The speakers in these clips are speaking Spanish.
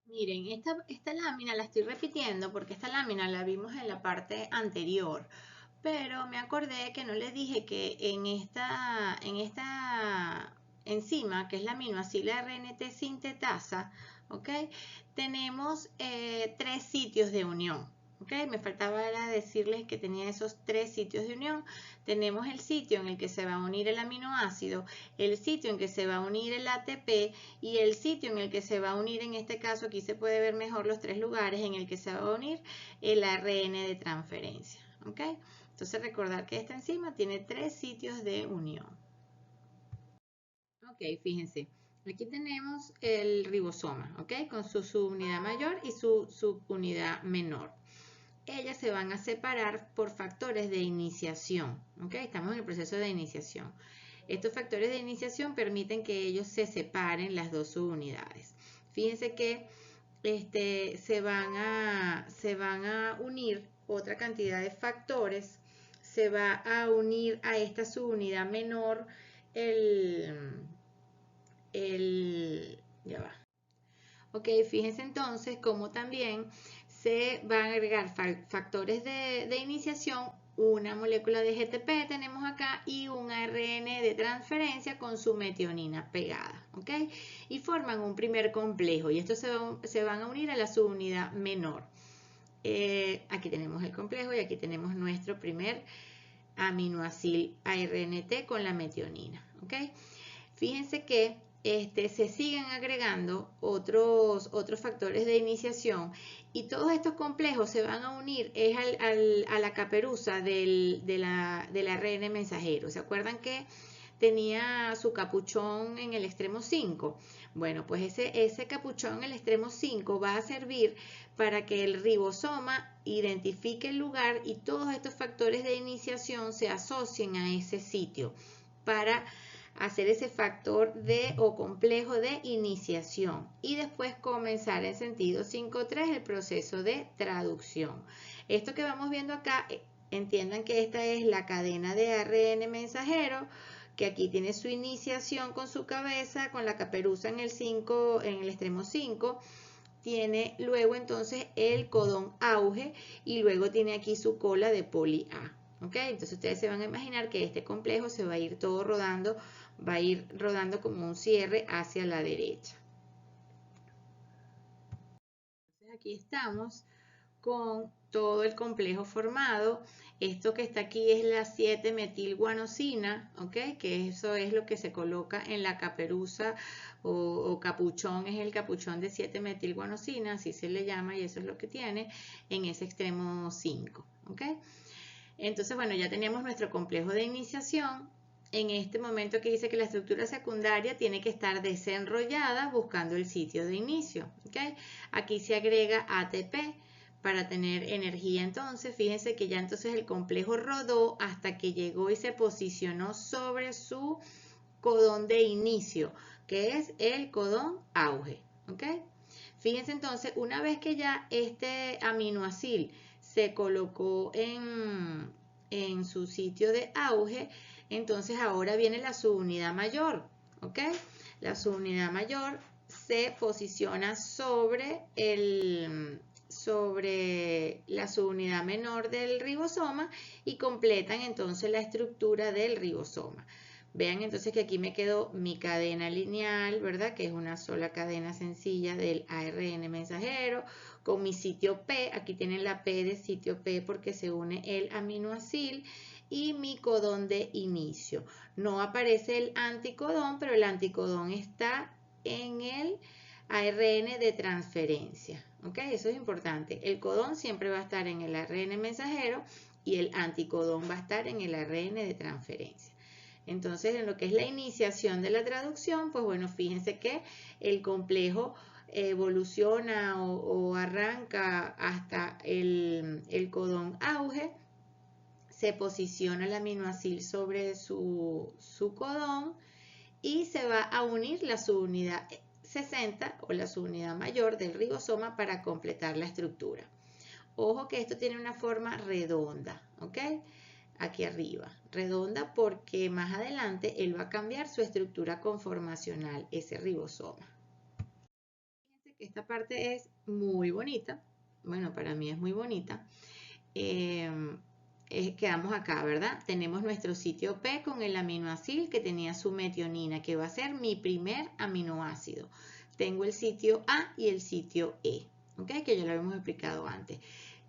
Miren, esta lámina la estoy repitiendo porque esta lámina la vimos en la parte anterior, pero me acordé que no les dije que en esta enzima, que es la aminoácida RNT sintetasa, ¿ok? Tenemos tres sitios de unión. ¿Ok? Me faltaba era decirles que tenía esos tres sitios de unión. Tenemos el sitio en el que se va a unir el aminoácido, el sitio en que se va a unir el ATP y el sitio en el que se va a unir, en este caso aquí se puede ver mejor los tres lugares en el que se va a unir el ARN de transferencia. ¿Ok? Entonces recordar que esta enzima tiene tres sitios de unión. Ok, fíjense. Aquí tenemos el ribosoma, ¿ok? Con su subunidad mayor y su subunidad menor. Ellas se van a separar por factores de iniciación, ¿ok? Estamos en el proceso de iniciación. Estos factores de iniciación permiten que ellos se separen las dos subunidades. Fíjense que se van a unir otra cantidad de factores. Se va a unir a esta subunidad menor ya va. Ok, fíjense entonces cómo también se van a agregar factores de iniciación, una molécula de GTP tenemos acá y un ARN de transferencia con su metionina pegada, ¿ok? Y forman un primer complejo y estos se van a unir a la subunidad menor. Aquí tenemos el complejo y aquí tenemos nuestro primer aminoácido ARNT con la metionina, ¿ok? Fíjense que se siguen agregando otros factores de iniciación y todos estos complejos se van a unir a la caperuza del ARN mensajero. ¿Se acuerdan que tenía su capuchón en el extremo 5? Bueno, pues ese capuchón en el extremo 5 va a servir para que el ribosoma identifique el lugar y todos estos factores de iniciación se asocien a ese sitio para hacer ese factor de o complejo de iniciación y después comenzar en sentido 5.3 el proceso de traducción. Esto que vamos viendo acá, entiendan que esta es la cadena de ARN mensajero, que aquí tiene su iniciación con su cabeza, con la caperuza en el 5, en el extremo 5, tiene luego entonces el codón auge y luego tiene aquí su cola de poli A. ¿Ok? Entonces ustedes se van a imaginar que este complejo se va a ir todo rodando, va a ir rodando como un cierre hacia la derecha. Entonces aquí estamos con todo el complejo formado. Esto que está aquí es la 7-metilguanosina, ¿ok? Que eso es lo que se coloca en la caperuza o capuchón, es el capuchón de 7-metilguanosina, así se le llama, y eso es lo que tiene en ese extremo 5, ¿ok? Entonces, bueno, ya teníamos nuestro complejo de iniciación. En este momento que dice que la estructura secundaria tiene que estar desenrollada buscando el sitio de inicio, ¿ok? Aquí se agrega ATP para tener energía. Entonces, fíjense que ya entonces el complejo rodó hasta que llegó y se posicionó sobre su codón de inicio, que es el codón auge, ¿ok? Fíjense entonces, una vez que ya este aminoácido se colocó en su sitio de auge, entonces ahora viene la subunidad mayor, ¿ok? La subunidad mayor se posiciona sobre la subunidad menor del ribosoma y completan entonces la estructura del ribosoma. Vean entonces que aquí me quedó mi cadena lineal, ¿verdad? Que es una sola cadena sencilla del ARN mensajero con mi sitio P. Aquí tienen la P de sitio P porque se une el aminoácido y mi codón de inicio. No aparece el anticodón, pero el anticodón está en el ARN de transferencia. ¿Ok? Eso es importante. El codón siempre va a estar en el ARN mensajero y el anticodón va a estar en el ARN de transferencia. Entonces, en lo que es la iniciación de la traducción, pues bueno, fíjense que el complejo evoluciona o arranca hasta el codón auge, se posiciona el aminoácido sobre su codón y se va a unir la subunidad 60 o la subunidad mayor del ribosoma para completar la estructura. Ojo que esto tiene una forma redonda, ¿ok? Aquí arriba, redonda porque más adelante él va a cambiar su estructura conformacional, ese ribosoma. Fíjense que esta parte es muy bonita. Bueno, para mí es muy bonita. Quedamos acá, ¿verdad? Tenemos nuestro sitio P con el aminoácido que tenía su metionina, que va a ser mi primer aminoácido. Tengo el sitio A y el sitio E, ¿ok? Que ya lo habíamos explicado antes.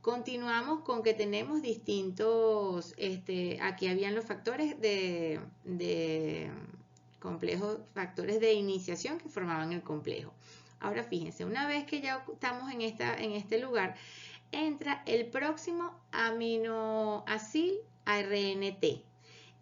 Continuamos con que tenemos distintos, aquí habían los factores de complejo, factores de iniciación que formaban el complejo. Ahora fíjense, una vez que ya estamos en este lugar, entra el próximo aminoácido ARNT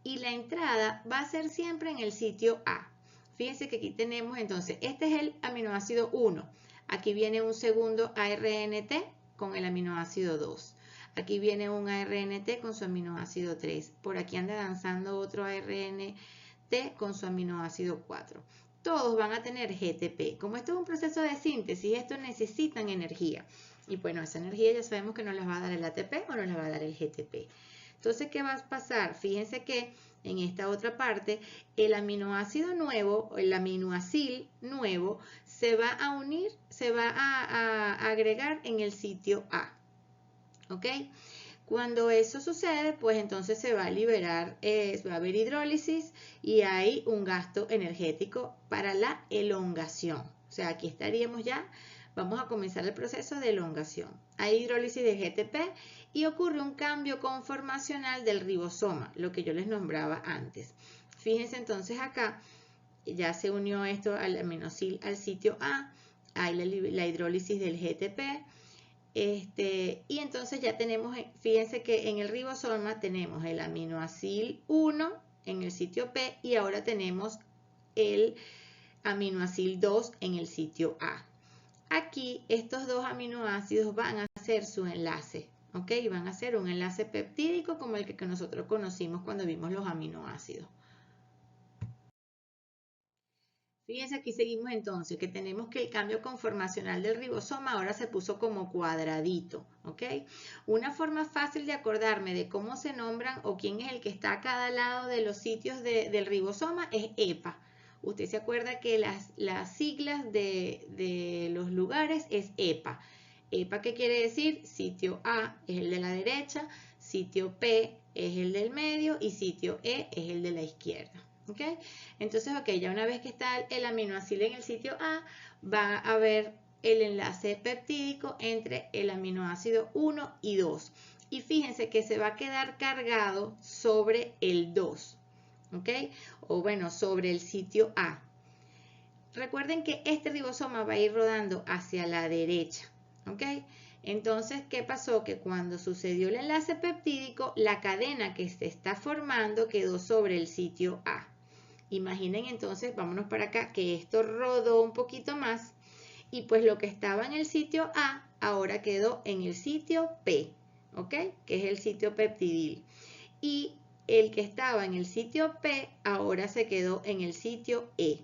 y la entrada va a ser siempre en el sitio A. Fíjense que aquí tenemos entonces, este es el aminoácido 1, aquí viene un segundo ARNT con el aminoácido 2, aquí viene un ARNT con su aminoácido 3, por aquí anda danzando otro ARNT con su aminoácido 4. Todos van a tener GTP. Como esto es un proceso de síntesis, estos necesitan energía. Y bueno, esa energía ya sabemos que nos la va a dar el ATP o nos la va a dar el GTP. Entonces, ¿qué va a pasar? Fíjense que en esta otra parte, el aminoácido nuevo, el aminoácido nuevo, se va a unir, se va a agregar en el sitio A. ¿Ok? Cuando eso sucede, pues entonces se va a liberar, va a haber hidrólisis y hay un gasto energético para la elongación. O sea, aquí estaríamos ya, vamos a comenzar el proceso de elongación. Hay hidrólisis de GTP y ocurre un cambio conformacional del ribosoma, lo que yo les nombraba antes. Fíjense entonces acá, ya se unió esto al aminosil al sitio A, hay la hidrólisis del GTP. Y entonces ya tenemos, fíjense que en el ribosoma tenemos el aminoácido 1 en el sitio P y ahora tenemos el aminoácido 2 en el sitio A. Aquí estos dos aminoácidos van a hacer su enlace, ¿ok? Van a hacer un enlace peptídico como el que nosotros conocimos cuando vimos los aminoácidos. Fíjense, aquí seguimos entonces, que tenemos que el cambio conformacional del ribosoma ahora se puso como cuadradito, ¿ok? Una forma fácil de acordarme de cómo se nombran o quién es el que está a cada lado de los sitios del ribosoma es EPA. Usted se acuerda que las siglas de los lugares es EPA. EPA, ¿qué quiere decir? Sitio A es el de la derecha, sitio P es el del medio y sitio E es el de la izquierda. ¿Ok? Entonces, ok, ya una vez que está el aminoácido en el sitio A, va a haber el enlace peptídico entre el aminoácido 1 y 2. Y fíjense que se va a quedar cargado sobre el 2, ¿ok? O bueno, sobre el sitio A. Recuerden que este ribosoma va a ir rodando hacia la derecha, ¿ok? Entonces, ¿qué pasó? Que cuando sucedió el enlace peptídico, la cadena que se está formando quedó sobre el sitio A. Imaginen entonces, vámonos para acá, que esto rodó un poquito más y pues lo que estaba en el sitio A ahora quedó en el sitio P, ¿ok? Que es el sitio peptidil. Y el que estaba en el sitio P ahora se quedó en el sitio E.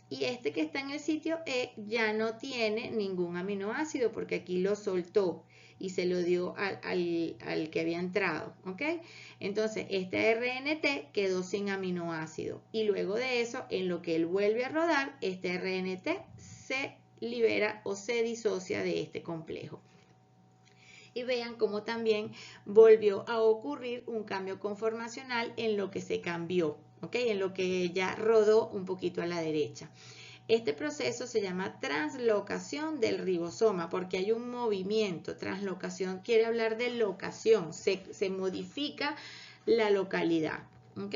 Y este que está en el sitio E ya no tiene ningún aminoácido porque aquí lo soltó y se lo dio al que había entrado, ¿ok? Entonces, este RNT quedó sin aminoácido y luego de eso, en lo que él vuelve a rodar, este RNT se libera o se disocia de este complejo. Y vean cómo también volvió a ocurrir un cambio conformacional en lo que se cambió, ¿ok? En lo que ya rodó un poquito a la derecha. Este proceso se llama translocación del ribosoma porque hay un movimiento. Translocación quiere hablar de locación, se modifica la localidad, ¿ok?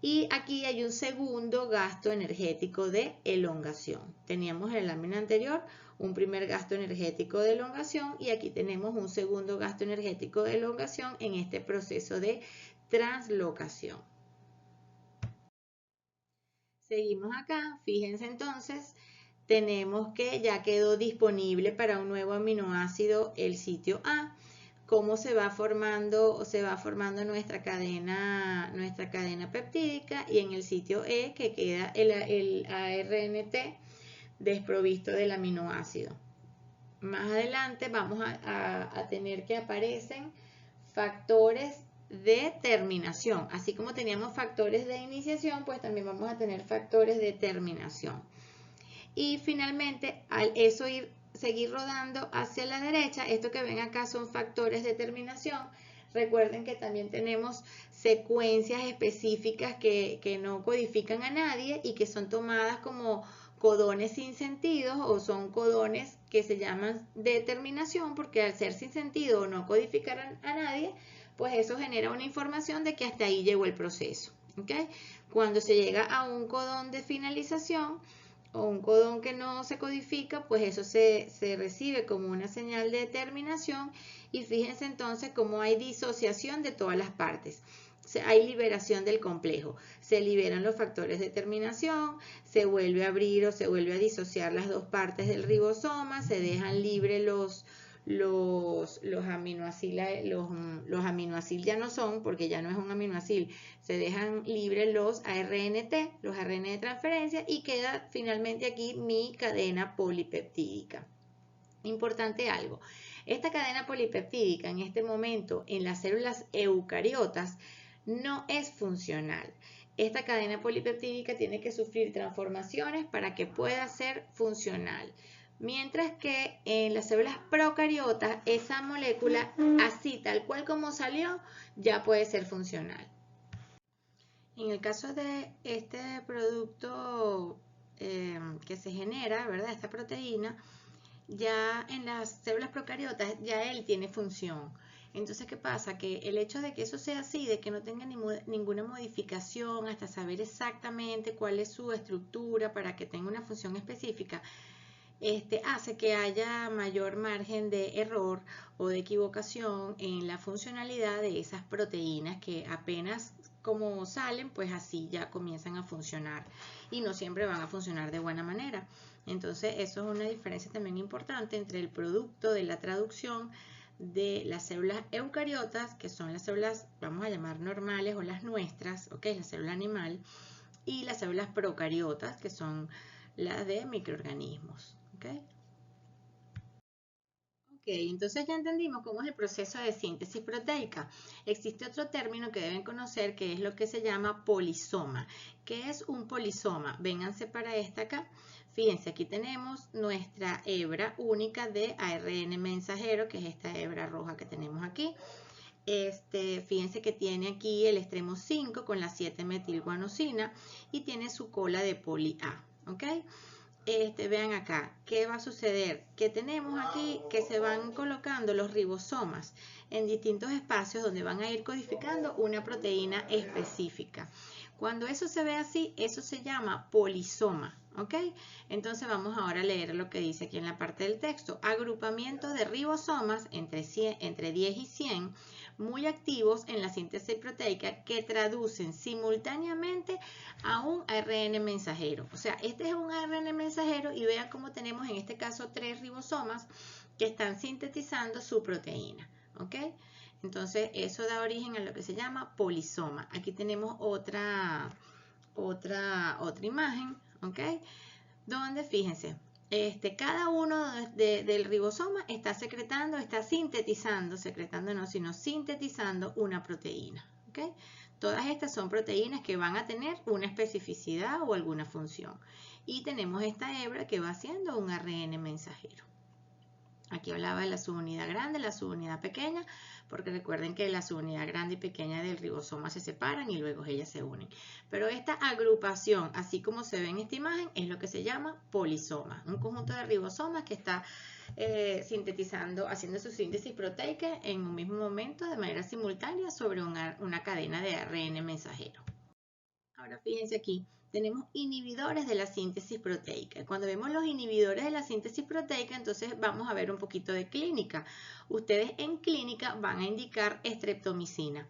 Y aquí hay un segundo gasto energético de elongación. Teníamos en la lámina anterior un primer gasto energético de elongación y aquí tenemos un segundo gasto energético de elongación en este proceso de translocación. Seguimos acá, fíjense entonces, tenemos que ya quedó disponible para un nuevo aminoácido el sitio A. Cómo se va formando nuestra cadena peptídica y en el sitio E que queda el ARNT desprovisto del aminoácido. Más adelante vamos a tener que aparecen factores de terminación. Así como teníamos factores de iniciación, pues también vamos a tener factores de terminación. Y finalmente, al eso ir seguir rodando hacia la derecha. Esto que ven acá son factores de terminación. Recuerden que también tenemos secuencias específicas que no codifican a nadie y que son tomadas como codones sin sentido, o son codones que se llaman de terminación porque al ser sin sentido o no codificar a nadie, pues eso genera una información de que hasta ahí llegó el proceso. ¿Okay? Cuando se llega a un codón de finalización o un codón que no se codifica, pues eso se recibe como una señal de terminación, y fíjense entonces cómo hay disociación de todas las partes. Hay liberación del complejo, se liberan los factores de terminación, se vuelve a abrir o se vuelve a disociar las dos partes del ribosoma, se dejan libres los aminoácidos, los aminoácidos ya no son, porque ya no es un aminoácido, se dejan libres los ARNT, los ARN de transferencia, y queda finalmente aquí mi cadena polipeptídica. Importante algo, esta cadena polipeptídica en este momento en las células eucariotas no es funcional. Esta cadena polipeptídica tiene que sufrir transformaciones para que pueda ser funcional. Mientras que en las células procariotas, esa molécula, así tal cual como salió, ya puede ser funcional. En el caso de este producto que se genera, ¿verdad? Esta proteína, ya en las células procariotas, ya él tiene función. Entonces, ¿qué pasa? Que el hecho de que eso sea así, de que no tenga ninguna modificación hasta saber exactamente cuál es su estructura para que tenga una función específica, hace que haya mayor margen de error o de equivocación en la funcionalidad de esas proteínas, que apenas como salen, pues así ya comienzan a funcionar, y no siempre van a funcionar de buena manera. Entonces, eso es una diferencia también importante entre el producto de la traducción de las células eucariotas, que son las células, vamos a llamar normales o las nuestras, ¿ok? La célula animal, y las células procariotas, que son las de microorganismos, ¿ok? Ok, entonces ya entendimos cómo es el proceso de síntesis proteica. Existe otro término que deben conocer, que es lo que se llama polisoma. ¿Qué es un polisoma? Vénganse para esta acá. Fíjense, aquí tenemos nuestra hebra única de ARN mensajero, que es esta hebra roja que tenemos aquí. Fíjense que tiene aquí el extremo 5 con la 7-metilguanosina y tiene su cola de poli A, ¿ok? Vean acá, ¿qué va a suceder? Que tenemos aquí que se van colocando los ribosomas en distintos espacios donde van a ir codificando una proteína específica. Cuando eso se ve así, eso se llama polisoma, ¿ok? Entonces vamos ahora a leer lo que dice aquí en la parte del texto. Agrupamiento de ribosomas entre 10 y 100 muy activos en la síntesis proteica, que traducen simultáneamente a un ARN mensajero. O sea, este es un ARN mensajero, y vean cómo tenemos en este caso 3 ribosomas que están sintetizando su proteína, ¿ok? Entonces eso da origen a lo que se llama polisoma. Aquí tenemos otra imagen, ¿ok? Donde, fíjense, cada uno del ribosoma está sintetizando una proteína, ¿ok? Todas estas son proteínas que van a tener una especificidad o alguna función. Y tenemos esta hebra que va haciendo un ARN mensajero. Aquí hablaba de la subunidad grande, la subunidad pequeña, porque recuerden que la subunidad grande y pequeña del ribosoma se separan y luego ellas se unen. Pero esta agrupación, así como se ve en esta imagen, es lo que se llama polisoma. Un conjunto de ribosomas que está sintetizando, haciendo su síntesis proteica en un mismo momento de manera simultánea sobre una cadena de ARN mensajero. Ahora fíjense aquí, tenemos inhibidores de la síntesis proteica. Cuando vemos los inhibidores de la síntesis proteica, entonces vamos a ver un poquito de clínica. Ustedes en clínica van a indicar streptomicina.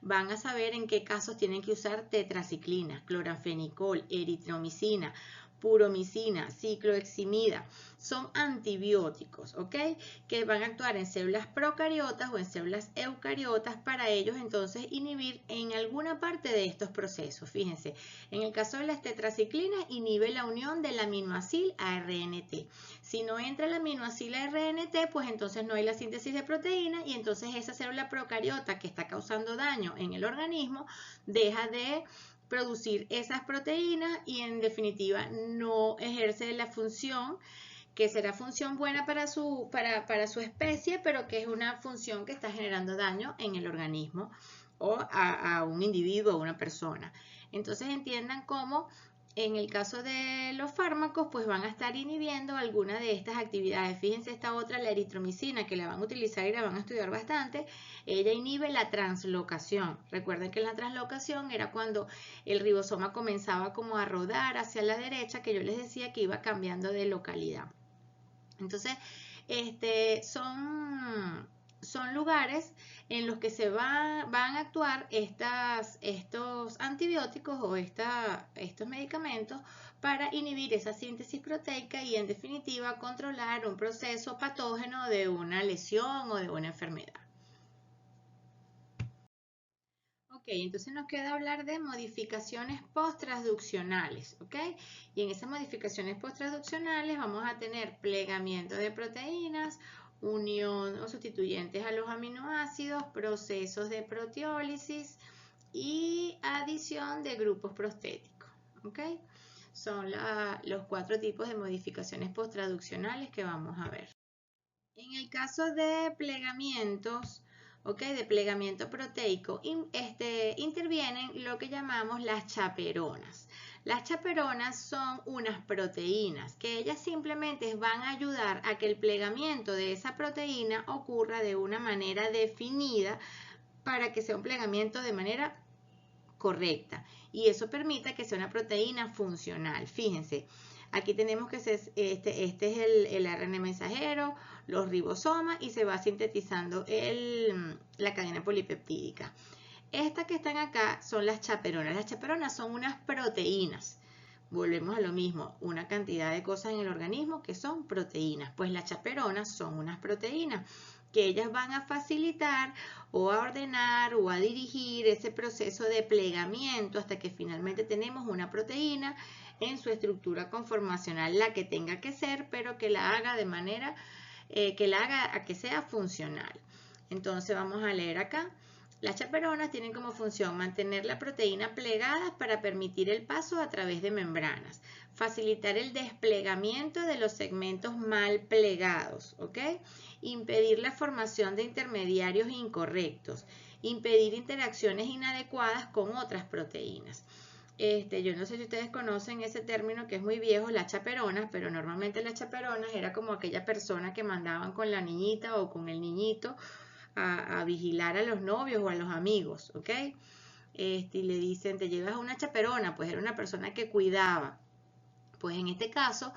Van a saber en qué casos tienen que usar tetraciclina, cloranfenicol, eritromicina, puromicina, cicloheximida. Son antibióticos, ¿ok? Que van a actuar en células procariotas o en células eucariotas para ellos entonces inhibir en alguna parte de estos procesos. Fíjense, en el caso de las tetraciclinas inhibe la unión del aminoácido ARNT. Si no entra el aminoácido ARNT, pues entonces no hay la síntesis de proteína, y entonces esa célula procariota que está causando daño en el organismo deja de producir esas proteínas y en definitiva no ejerce la función que será función buena para su especie, pero que es una función que está generando daño en el organismo o a un individuo o una persona. Entonces entiendan cómo en el caso de los fármacos, pues van a estar inhibiendo alguna de estas actividades. Fíjense esta otra, la eritromicina, que la van a utilizar y la van a estudiar bastante. Ella inhibe la translocación. Recuerden que la translocación era cuando el ribosoma comenzaba como a rodar hacia la derecha, que yo les decía que iba cambiando de localidad. Entonces, son lugares en los que van a actuar estos antibióticos o estos medicamentos para inhibir esa síntesis proteica y en definitiva controlar un proceso patógeno de una lesión o de una enfermedad. Ok, entonces nos queda hablar de modificaciones posttransduccionales, ¿ok? Y en esas modificaciones posttransduccionales vamos a tener plegamiento de proteínas, unión o sustituyentes a los aminoácidos, procesos de proteólisis y adición de grupos prostéticos, ¿ok? Son los 4 tipos de modificaciones posttransduccionales que vamos a ver. En el caso de plegamientos, de plegamiento proteico, intervienen lo que llamamos las chaperonas. Las chaperonas son unas proteínas que ellas simplemente van a ayudar a que el plegamiento de esa proteína ocurra de una manera definida para que sea un plegamiento de manera correcta y eso permita que sea una proteína funcional. Fíjense, aquí tenemos que este es el ARN mensajero, los ribosomas y se va sintetizando la cadena polipeptídica. Estas que están acá son las chaperonas. Las chaperonas son unas proteínas. Volvemos a lo mismo, una cantidad de cosas en el organismo que son proteínas. Pues las chaperonas son unas proteínas que ellas van a facilitar o a ordenar o a dirigir ese proceso de plegamiento hasta que finalmente tenemos una proteína en su estructura conformacional, la que tenga que ser, pero que la haga de manera que la haga a que sea funcional. Entonces vamos a leer acá. Las chaperonas tienen como función mantener la proteína plegada para permitir el paso a través de membranas, facilitar el desplegamiento de los segmentos mal plegados, ¿ok? Impedir la formación de intermediarios incorrectos, impedir interacciones inadecuadas con otras proteínas. Yo no sé si ustedes conocen ese término que es muy viejo, las chaperonas, pero normalmente las chaperonas era como aquella persona que mandaban con la niñita o con el niñito a vigilar a los novios o a los amigos, ¿ok? Y le dicen, te llevas a una chaperona, pues era una persona que cuidaba. Pues en este caso,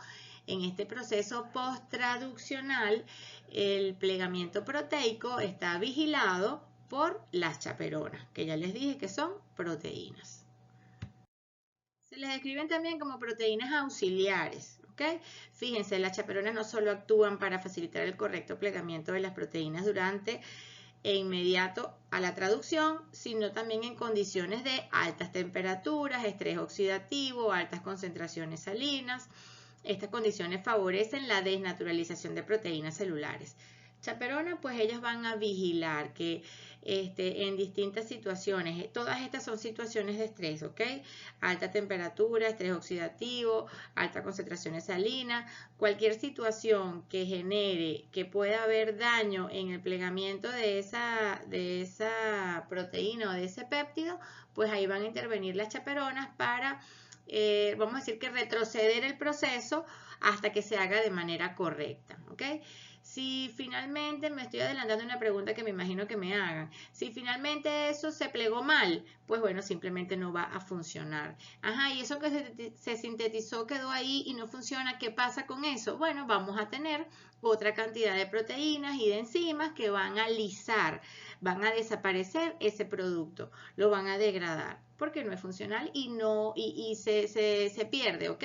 en este proceso posttraduccional, el plegamiento proteico está vigilado por las chaperonas, que ya les dije que son proteínas. Se les describen también como proteínas auxiliares, ¿ok? Fíjense, las chaperonas no solo actúan para facilitar el correcto plegamiento de las proteínas durante e inmediato a la traducción, sino también en condiciones de altas temperaturas, estrés oxidativo, altas concentraciones salinas. Estas condiciones favorecen la desnaturalización de proteínas celulares. Chaperona, pues ellas van a vigilar que en distintas situaciones, todas estas son situaciones de estrés, ¿ok? Alta temperatura, estrés oxidativo, alta concentración salina, cualquier situación que genere que pueda haber daño en el plegamiento de esa proteína o de ese péptido, pues ahí van a intervenir las chaperonas para, vamos a decir que retroceder el proceso hasta que se haga de manera correcta, ¿ok? Si finalmente, me estoy adelantando una pregunta que me imagino que me hagan, si finalmente eso se plegó mal, pues bueno, simplemente no va a funcionar. Ajá, y eso que se sintetizó quedó ahí y no funciona, ¿qué pasa con eso? Bueno, vamos a tener otra cantidad de proteínas y de enzimas que van a lisar, van a desaparecer ese producto, lo van a degradar porque no es funcional y se pierde, ¿ok?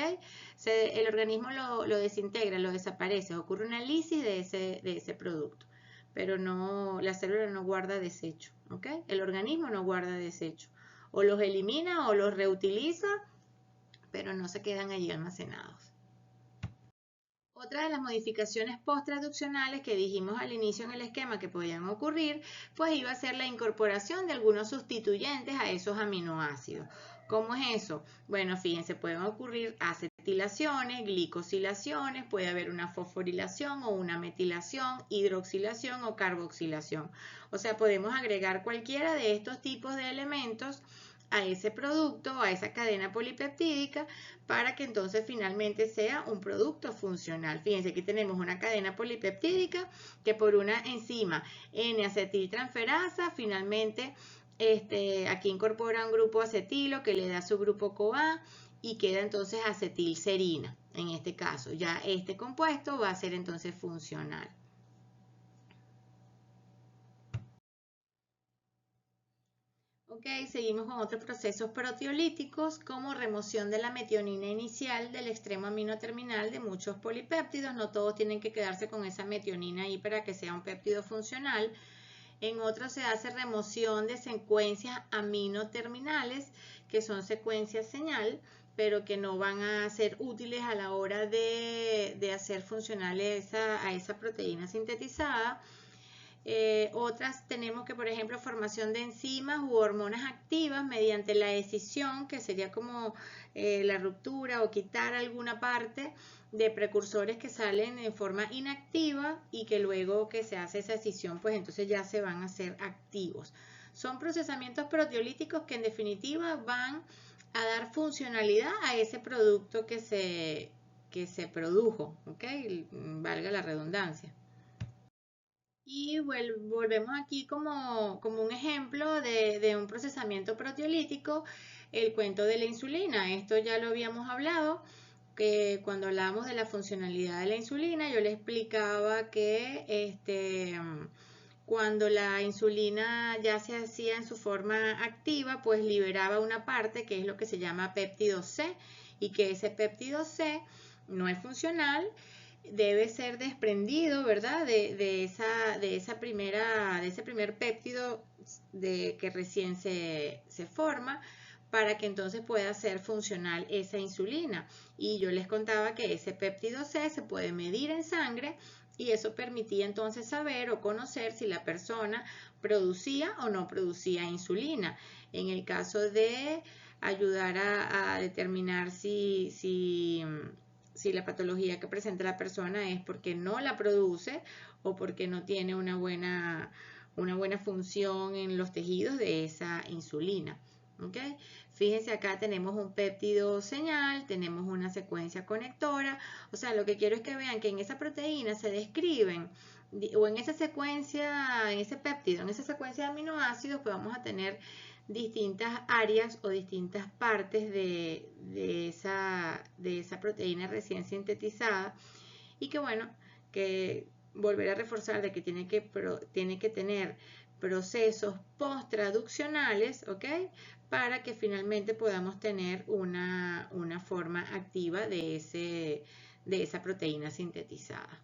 El organismo lo desintegra, lo desaparece, ocurre una lisis de ese producto, pero no, la célula no guarda desecho, ¿ok? El organismo no guarda desecho, o los elimina o los reutiliza, pero no se quedan allí almacenados. Otra de las modificaciones posttraduccionales que dijimos al inicio en el esquema que podían ocurrir, pues iba a ser la incorporación de algunos sustituyentes a esos aminoácidos. ¿Cómo es eso? Bueno, fíjense, pueden ocurrir ACTH, metilaciones, glicosilaciones, puede haber una fosforilación o una metilación, hidroxilación o carboxilación. O sea, podemos agregar cualquiera de estos tipos de elementos a ese producto, a esa cadena polipeptídica, para que entonces finalmente sea un producto funcional. Fíjense, aquí tenemos una cadena polipeptídica que por una enzima N-acetiltransferasa finalmente aquí incorpora un grupo acetilo que le da su grupo CoA y queda entonces acetilserina. En este caso, ya este compuesto va a ser entonces funcional. Ok, seguimos con otros procesos proteolíticos como remoción de la metionina inicial del extremo amino terminal de muchos polipéptidos. No todos tienen que quedarse con esa metionina ahí para que sea un péptido funcional. En otros se hace remoción de secuencias aminoterminales, que son secuencias señal, pero que no van a ser útiles a la hora de hacer funcional a esa proteína sintetizada. Otras tenemos que, por ejemplo, formación de enzimas u hormonas activas mediante la escisión, que sería como la ruptura o quitar alguna parte de precursores que salen en forma inactiva y que luego que se hace esa escisión, pues entonces ya se van a hacer activos. Son procesamientos proteolíticos que en definitiva van a dar funcionalidad a ese producto que se produjo, ¿ok? Valga la redundancia. Y volvemos aquí como un ejemplo de un procesamiento proteolítico, el cuento de la insulina. Esto ya lo habíamos hablado, que cuando hablamos de la funcionalidad de la insulina, yo le explicaba que cuando la insulina ya se hacía en su forma activa, pues liberaba una parte que es lo que se llama péptido C, y que ese péptido C no es funcional, debe ser desprendido, ¿verdad? De ese primer péptido que recién se forma, para que entonces pueda ser funcional esa insulina. Y yo les contaba que ese péptido C se puede medir en sangre y eso permitía entonces saber o conocer si la persona producía o no producía insulina. En el caso de ayudar a determinar si la patología que presenta la persona es porque no la produce o porque no tiene una buena función en los tejidos de esa insulina. ¿Okay? Fíjense, acá tenemos un péptido señal, tenemos una secuencia conectora. O sea, lo que quiero es que vean que en esa proteína se describen, o en esa secuencia, en ese péptido, en esa secuencia de aminoácidos, pues vamos a tener distintas áreas o distintas partes de esa proteína recién sintetizada, y que bueno, que volver a reforzar de que tiene que tener procesos post-traduccionales, ¿ok? Para que finalmente podamos tener una forma activa de esa proteína sintetizada.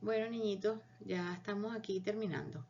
Bueno, niñitos, ya estamos aquí terminando.